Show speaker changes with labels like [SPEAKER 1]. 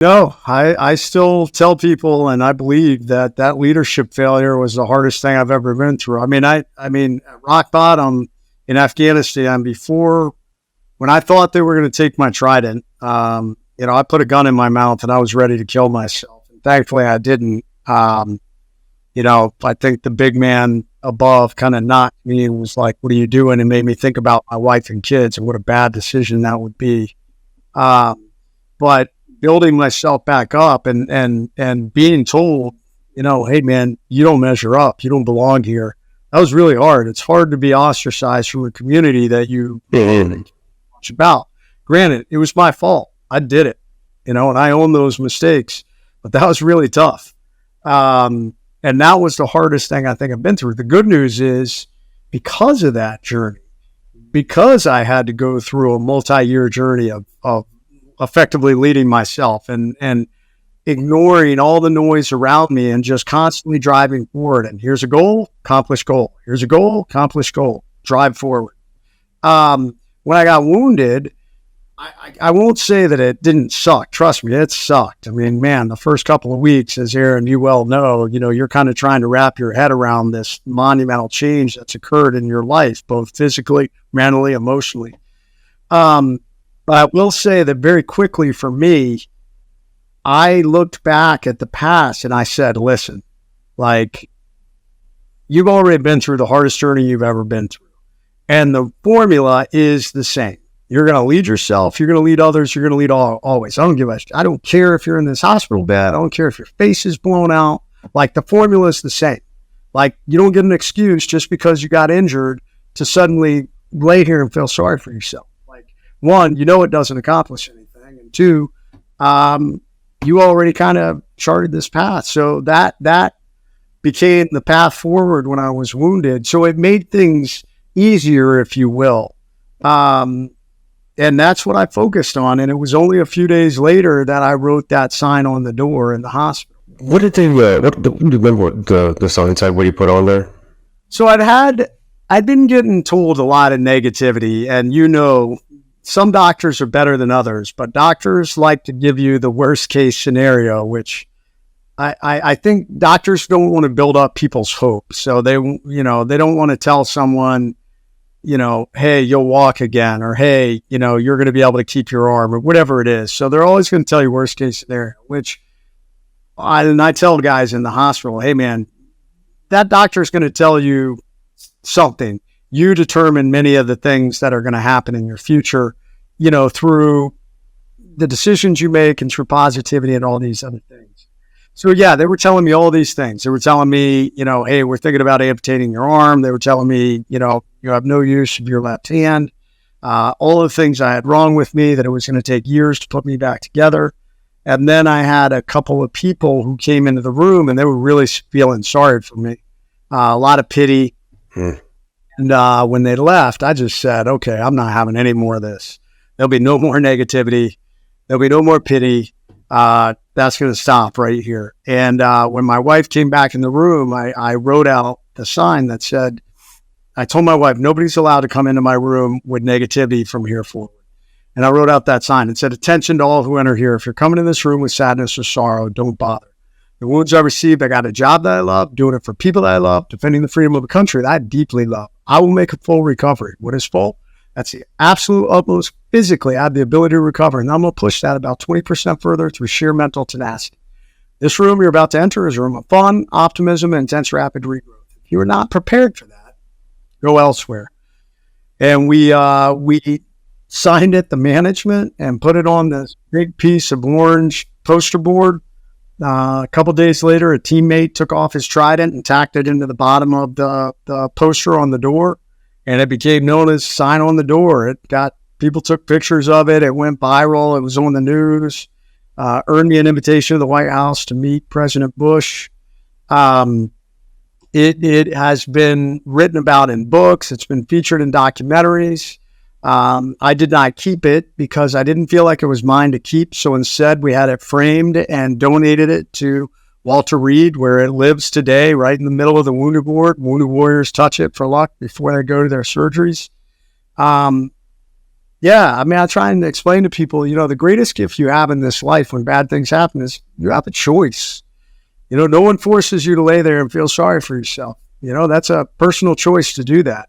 [SPEAKER 1] No, I still tell people, and I believe that that leadership failure was the hardest thing I've ever been through. I mean, at rock bottom in Afghanistan, before when I thought they were going to take my trident, I put a gun in my mouth and I was ready to kill myself. And thankfully, I didn't. I think the big man above kind of knocked me and was like, "What are you doing?" And made me think about my wife and kids and what a bad decision that would be. But building myself back up and being told, hey man, you don't measure up, you don't belong here. That was really hard. It's hard to be ostracized from a community that you much about. Granted, it was my fault. I did it, and I own those mistakes, but that was really tough. And that was the hardest thing I think I've been through. The good news is because of that journey, because I had to go through a multi-year journey of effectively leading myself and ignoring all the noise around me and just constantly driving forward. And here's a goal, accomplish goal. Here's a goal, accomplish goal, drive forward. When I got wounded, I won't say that it didn't suck. Trust me, it sucked. I mean, man, the first couple of weeks, as Aaron, you well know, you're kind of trying to wrap your head around this monumental change that's occurred in your life, both physically, mentally, emotionally. But I will say that very quickly for me, I looked back at the past and I said, listen, you've already been through the hardest journey you've ever been through. And the formula is the same. You're going to lead yourself. You're going to lead others. You're going to lead always. I don't care if you're in this hospital bed. I don't care if your face is blown out. The formula is the same. You don't get an excuse just because you got injured to suddenly lay here and feel sorry for yourself. One, it doesn't accomplish anything. And two, you already kind of charted this path. So that became the path forward when I was wounded. So it made things easier, if you will. And that's what I focused on. And it was only a few days later that I wrote that sign on the door in the hospital.
[SPEAKER 2] What did they, do you remember the sign said, what you put on there?
[SPEAKER 1] So I'd been getting told a lot of negativity, and some doctors are better than others, but doctors like to give you the worst case scenario, which I think doctors don't want to build up people's hope. So they don't want to tell someone, hey, you'll walk again, or hey, you're going to be able to keep your arm, or whatever it is. So they're always going to tell you worst case scenario, which I tell guys in the hospital, hey man, that doctor is going to tell you something. You determine many of the things that are going to happen in your future, through the decisions you make and through positivity and all these other things. So yeah, they were telling me all these things. They were telling me, hey, we're thinking about amputating your arm. They were telling me, you have no use of your left hand. All of the things I had wrong with me, that it was going to take years to put me back together. And then I had a couple of people who came into the room and they were really feeling sorry for me. A lot of pity. And when they left, I just said, okay, I'm not having any more of this. There'll be no more negativity. There'll be no more pity. That's going to stop right here. And when my wife came back in the room, I wrote out the sign that said, I told my wife, nobody's allowed to come into my room with negativity from here forward. And I wrote out that sign. It said, attention to all who enter here. If you're coming in this room with sadness or sorrow, don't bother. The wounds I received, I got a job that I love, doing it for people that I love, defending the freedom of the country that I deeply love. I will make a full recovery. What is full? That's the absolute utmost physically. I have the ability to recover. And I'm going to push that about 20% further through sheer mental tenacity. This room you're about to enter is a room of fun, optimism, and intense rapid regrowth. If you are not prepared for that, go elsewhere. And we signed it, the management, and put it on this big piece of orange poster board. A couple days later, a teammate took off his trident and tacked it into the bottom of the poster on the door, and it became known as sign on the door. People took pictures of it. It went viral. It was on the news. Earned me an invitation to the White House to meet President Bush. It has been written about in books. It's been featured in documentaries. I did not keep it because I didn't feel like it was mine to keep. So instead we had it framed and donated it to Walter Reed, where it lives today, right in the middle of the wounded ward. Wounded warriors touch it for luck before they go to their surgeries. Yeah, I mean, I try and explain to people, the greatest gift you have in this life when bad things happen is you have a choice. No one forces you to lay there and feel sorry for yourself. That's a personal choice to do that.